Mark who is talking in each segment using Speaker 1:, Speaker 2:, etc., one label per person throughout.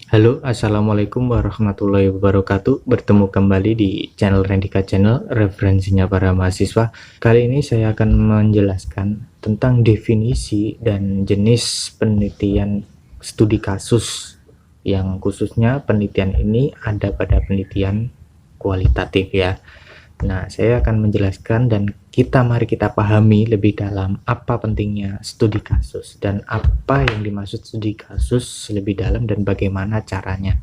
Speaker 1: Halo, assalamualaikum warahmatullahi wabarakatuh. Bertemu kembali di channel Rendika Channel, referensinya para mahasiswa. Kali ini saya akan menjelaskan tentang definisi dan jenis penelitian studi kasus, yang khususnya penelitian ini ada pada penelitian kualitatif ya. Nah, saya akan menjelaskan dan mari kita pahami lebih dalam apa pentingnya studi kasus dan apa yang dimaksud studi kasus lebih dalam dan bagaimana caranya.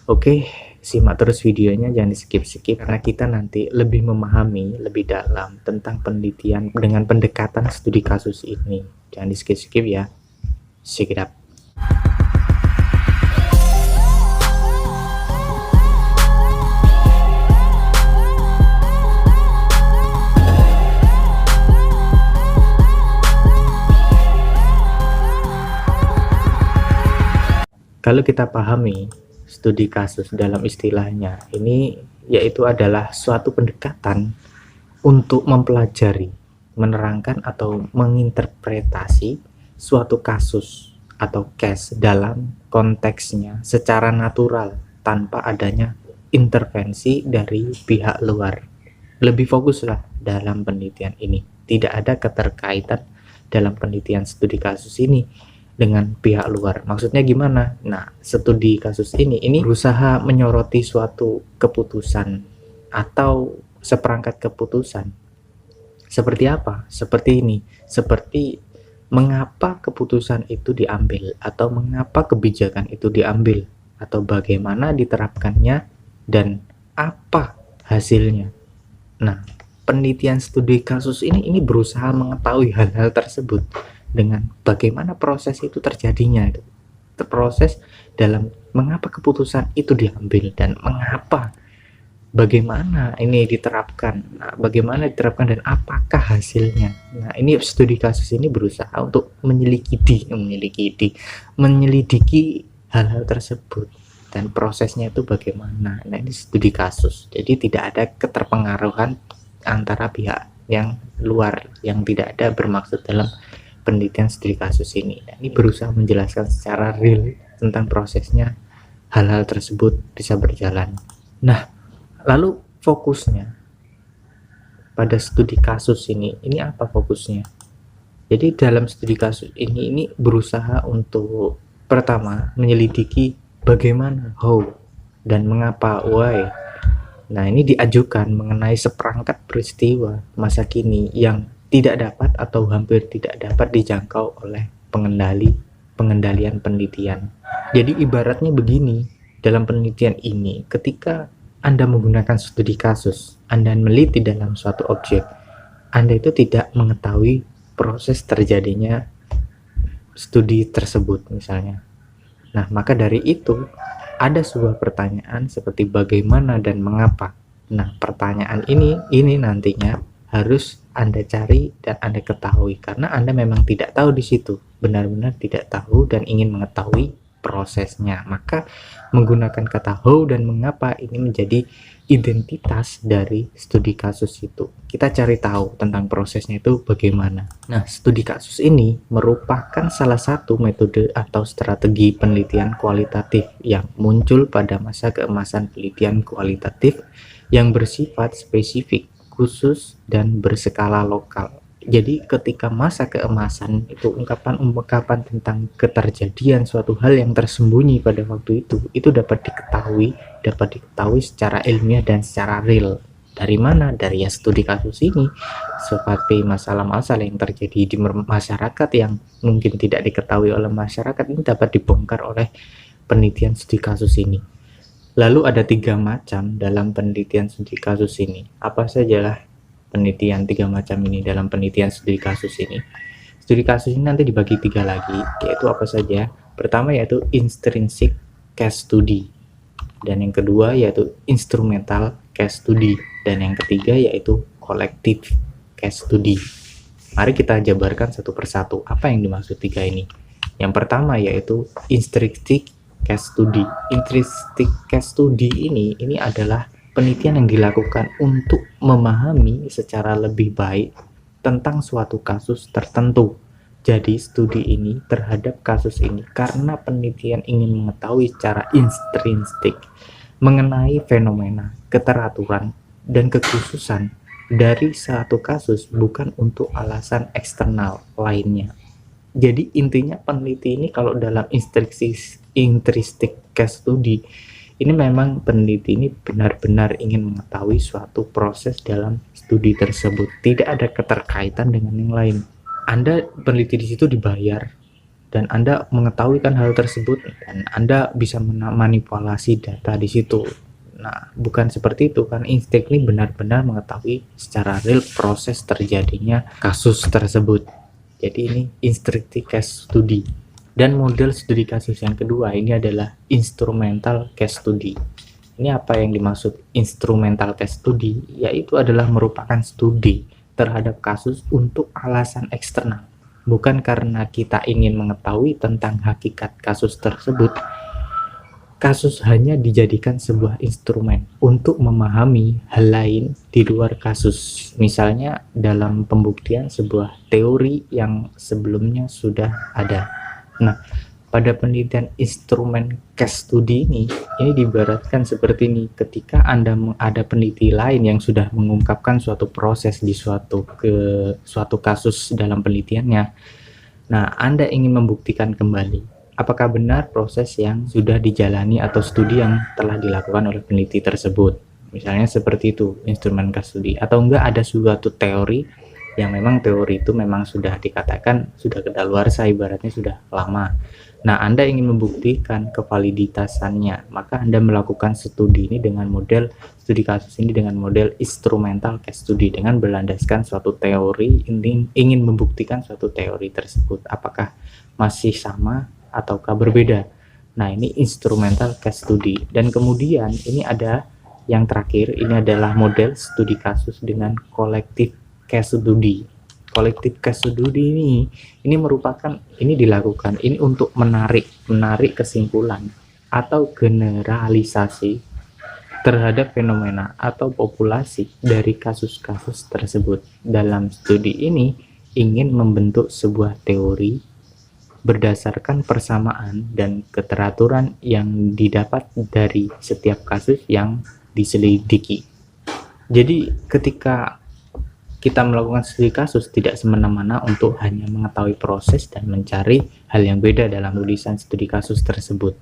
Speaker 1: Oke, simak terus videonya, jangan di skip-skip karena kita nanti lebih memahami lebih dalam tentang penelitian dengan pendekatan studi kasus ini. Jangan di skip-skip ya. Check it out. Kalau kita pahami studi kasus dalam istilahnya, ini yaitu adalah suatu pendekatan untuk mempelajari, menerangkan atau menginterpretasi suatu kasus atau case dalam konteksnya secara natural tanpa adanya intervensi dari pihak luar. Lebih fokuslah dalam penelitian ini. Tidak ada keterkaitan dalam penelitian studi kasus ini dengan pihak luar. Maksudnya gimana? Nah, studi kasus ini berusaha menyoroti suatu keputusan atau seperangkat keputusan. Seperti apa? Seperti ini. Seperti mengapa keputusan itu diambil atau mengapa kebijakan itu diambil atau bagaimana diterapkannya dan apa hasilnya. Nah, penelitian studi kasus ini berusaha mengetahui hal-hal tersebut dengan bagaimana proses itu terjadinya, itu proses dalam mengapa keputusan itu diambil dan mengapa, bagaimana ini diterapkan, bagaimana diterapkan dan apakah hasilnya. Nah, ini studi kasus ini berusaha untuk menyelidiki hal-hal tersebut dan prosesnya itu bagaimana. Nah, ini studi kasus, jadi tidak ada keterpengaruhan antara pihak yang luar yang tidak ada bermaksud dalam penelitian studi kasus ini. Nah, ini berusaha menjelaskan secara real tentang prosesnya hal-hal tersebut bisa berjalan. Nah, lalu fokusnya pada studi kasus ini apa fokusnya? Jadi dalam studi kasus ini berusaha untuk pertama menyelidiki bagaimana, how, dan mengapa, why. Nah, ini diajukan mengenai seperangkat peristiwa masa kini yang tidak dapat atau hampir tidak dapat dijangkau oleh pengendalian penelitian. Jadi ibaratnya begini, dalam penelitian ini ketika Anda menggunakan studi kasus, Anda meneliti dalam suatu objek, Anda itu tidak mengetahui proses terjadinya studi tersebut misalnya. Nah, maka dari itu ada sebuah pertanyaan seperti bagaimana dan mengapa. Nah, pertanyaan ini nantinya harus Anda cari dan Anda ketahui karena Anda memang tidak tahu di situ, benar-benar tidak tahu dan ingin mengetahui prosesnya. Maka menggunakan kata how dan mengapa ini menjadi identitas dari studi kasus itu. Kita cari tahu tentang prosesnya itu bagaimana. Nah, studi kasus ini merupakan salah satu metode atau strategi penelitian kualitatif yang muncul pada masa keemasan penelitian kualitatif yang bersifat spesifik, khusus, dan berskala lokal. Jadi ketika masa keemasan itu ungkapan-ungkapan tentang keterjadian suatu hal yang tersembunyi pada waktu itu dapat diketahui secara ilmiah dan secara real. Dari mana? Dari ya studi kasus ini, seperti masalah-masalah yang terjadi di masyarakat yang mungkin tidak diketahui oleh masyarakat ini dapat dibongkar oleh penelitian studi kasus ini. Lalu ada 3 macam dalam penelitian studi kasus ini. Apa sajalah penelitian 3 macam ini dalam penelitian studi kasus ini? Studi kasus ini nanti dibagi 3 lagi, yaitu apa saja? Pertama yaitu intrinsic case study, dan yang kedua yaitu instrumental case study, dan yang ketiga yaitu collective case study. Mari kita jabarkan satu persatu apa yang dimaksud 3 ini. Yang pertama yaitu intrinsic case study. Intrinsic case study ini adalah penelitian yang dilakukan untuk memahami secara lebih baik tentang suatu kasus tertentu. Jadi studi ini terhadap kasus ini karena penelitian ingin mengetahui secara intrinsik mengenai fenomena, keteraturan, dan kekhususan dari satu kasus, bukan untuk alasan eksternal lainnya. Jadi intinya peneliti ini kalau dalam intrinsic case study ini memang peneliti ini benar-benar ingin mengetahui suatu proses dalam studi tersebut, tidak ada keterkaitan dengan yang lain. Anda peneliti di situ dibayar dan Anda mengetahui kan hal tersebut dan Anda bisa memanipulasi data di situ. Nah, bukan seperti itu kan. Instek ini benar-benar mengetahui secara real proses terjadinya kasus tersebut. Jadi ini instructive case study. Dan model studi kasus yang kedua ini adalah instrumental case study. Ini apa yang dimaksud instrumental case study? Yaitu adalah merupakan studi terhadap kasus untuk alasan eksternal, bukan karena kita ingin mengetahui tentang hakikat kasus tersebut. Kasus hanya dijadikan sebuah instrumen untuk memahami hal lain di luar kasus, misalnya dalam pembuktian sebuah teori yang sebelumnya sudah ada. Nah, pada penelitian instrumen case study ini diibaratkan seperti ini. Ketika Anda ada peneliti lain yang sudah mengungkapkan suatu proses di suatu kasus dalam penelitiannya. Nah, Anda ingin membuktikan kembali apakah benar proses yang sudah dijalani atau studi yang telah dilakukan oleh peneliti tersebut. Misalnya seperti itu, instrumen case study. Atau enggak ada suatu teori yang memang teori itu memang sudah dikatakan sudah kedaluarsa, ibaratnya sudah lama. Nah, Anda ingin membuktikan kevaliditasannya, maka Anda melakukan studi ini dengan model studi kasus ini dengan model instrumental case study dengan berlandaskan suatu teori, ingin membuktikan suatu teori tersebut apakah masih sama ataukah berbeda. Nah, ini instrumental case study. Dan kemudian ini ada yang terakhir, ini adalah model studi kasus dengan collective case study. Collective case study ini merupakan dilakukan ini untuk menarik kesimpulan atau generalisasi terhadap fenomena atau populasi dari kasus-kasus tersebut. Dalam studi ini ingin membentuk sebuah teori berdasarkan persamaan dan keteraturan yang didapat dari setiap kasus yang diselidiki. Jadi ketika kita melakukan studi kasus tidak semena-mena untuk hanya mengetahui proses dan mencari hal yang beda dalam tulisan studi kasus tersebut.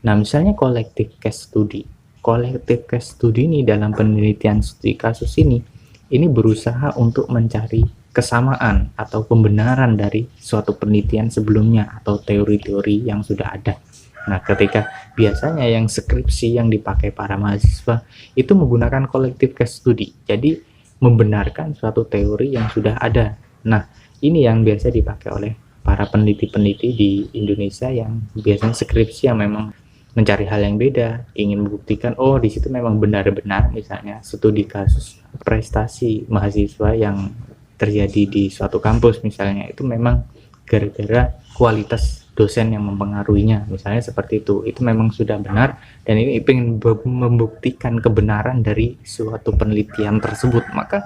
Speaker 1: Nah, misalnya collective case study. Collective case study ini dalam penelitian studi kasus ini berusaha untuk mencari kesamaan atau pembenaran dari suatu penelitian sebelumnya atau teori-teori yang sudah ada. Nah, ketika biasanya yang skripsi yang dipakai para mahasiswa itu menggunakan collective case study. Jadi membenarkan suatu teori yang sudah ada. Nah, ini yang biasa dipakai oleh para peneliti-peneliti di Indonesia yang biasanya skripsi yang memang mencari hal yang beda, ingin membuktikan di situ memang benar-benar misalnya studi kasus prestasi mahasiswa yang terjadi di suatu kampus misalnya itu memang gara-gara kualitas dosen yang mempengaruhinya, misalnya seperti itu memang sudah benar dan ini ingin membuktikan kebenaran dari suatu penelitian tersebut, maka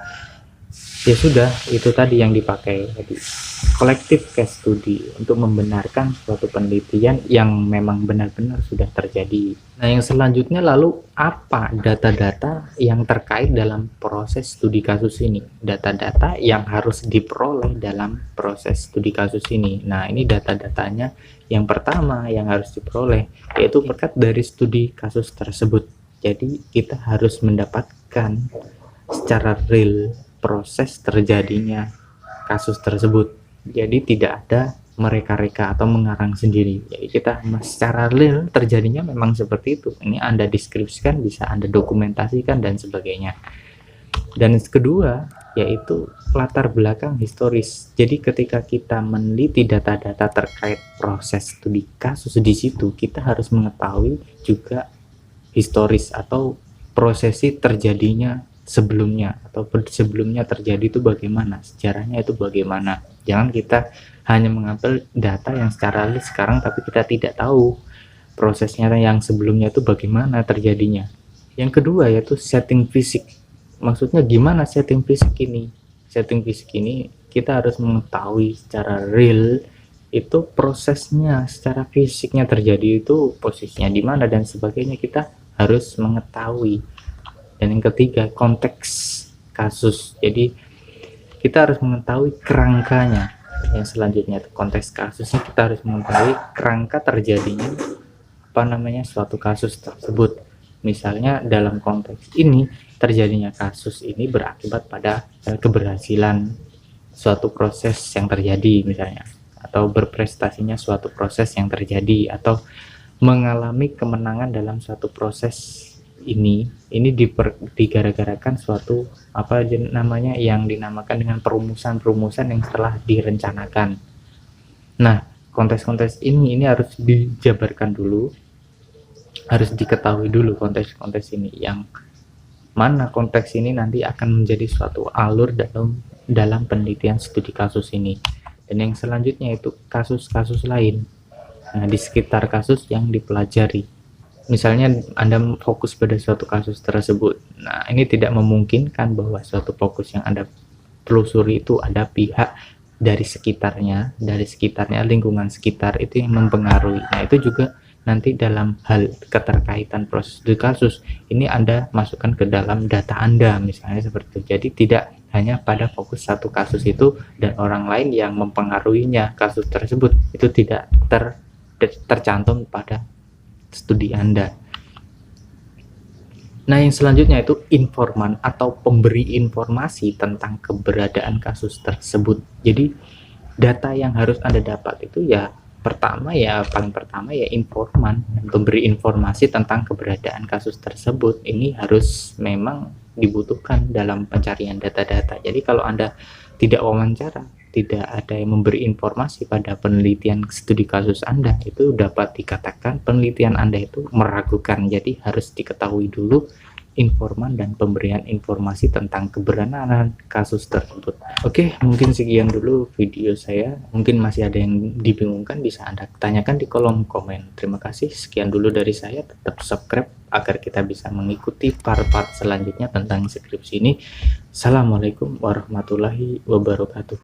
Speaker 1: ya sudah, itu tadi yang dipakai tadi collective case study untuk membenarkan suatu penelitian yang memang benar-benar sudah terjadi. Nah, yang selanjutnya lalu apa data-data yang terkait dalam proses studi kasus ini, data-data yang harus diperoleh dalam proses studi kasus ini. Nah, ini data-datanya yang pertama yang harus diperoleh yaitu berkat dari studi kasus tersebut. Jadi kita harus mendapatkan secara real proses terjadinya kasus tersebut. Jadi tidak ada mereka-reka atau mengarang sendiri. Jadi kita secara real terjadinya memang seperti itu. Ini Anda deskripsikan, bisa Anda dokumentasikan dan sebagainya. Dan kedua yaitu latar belakang historis. Jadi ketika kita meneliti data-data terkait proses studi kasus di situ, kita harus mengetahui juga historis atau prosesi terjadinya sebelumnya atau sebelumnya terjadi itu bagaimana, sejarahnya itu bagaimana. Jangan kita hanya mengambil data yang secara real sekarang tapi kita tidak tahu prosesnya yang sebelumnya itu bagaimana terjadinya. Yang kedua yaitu setting fisik. Maksudnya gimana setting fisik ini? Setting fisik ini kita harus mengetahui secara real itu prosesnya secara fisiknya terjadi itu posisinya di mana dan sebagainya, kita harus mengetahui. Dan yang ketiga, konteks kasus. Jadi kita harus mengetahui kerangkanya. Yang selanjutnya konteks kasusnya, kita harus mengetahui kerangka terjadinya suatu kasus tersebut. Misalnya dalam konteks ini, terjadinya kasus ini berakibat pada keberhasilan suatu proses yang terjadi misalnya, atau berprestasinya suatu proses yang terjadi, atau mengalami kemenangan dalam suatu proses ini digara-garakan suatu yang dinamakan dengan perumusan yang telah direncanakan. Nah, konteks-konteks ini harus dijabarkan dulu, harus diketahui dulu konteks-konteks ini, yang mana konteks ini nanti akan menjadi suatu alur dalam penelitian studi kasus ini. Dan yang selanjutnya itu kasus-kasus lain. Nah, di sekitar kasus yang dipelajari. Misalnya Anda fokus pada suatu kasus tersebut. Nah, ini tidak memungkinkan bahwa suatu fokus yang Anda telusuri itu ada pihak dari sekitarnya, lingkungan sekitar itu yang mempengaruhi. Nah, itu juga nanti dalam hal keterkaitan proses studi kasus ini Anda masukkan ke dalam data Anda, misalnya seperti itu. Jadi tidak hanya pada fokus satu kasus itu dan orang lain yang mempengaruhinya kasus tersebut itu tidak tercantum pada studi Anda. Nah, yang selanjutnya itu informan atau pemberi informasi tentang keberadaan kasus tersebut. Jadi data yang harus Anda dapat itu paling pertama informan, pemberi informasi tentang keberadaan kasus tersebut. Ini harus memang dibutuhkan dalam pencarian data-data. Jadi kalau Anda tidak wawancara, tidak ada yang memberi informasi pada penelitian studi kasus Anda, itu dapat dikatakan penelitian Anda itu meragukan. Jadi harus diketahui dulu informan dan pemberian informasi tentang keberadaan kasus tersebut. Oke, mungkin sekian dulu video saya. Mungkin masih ada yang dibingungkan, bisa Anda tanyakan di kolom komen. Terima kasih, sekian dulu dari saya. Tetap subscribe agar kita bisa mengikuti part-part selanjutnya tentang skripsi ini. Assalamualaikum warahmatullahi wabarakatuh.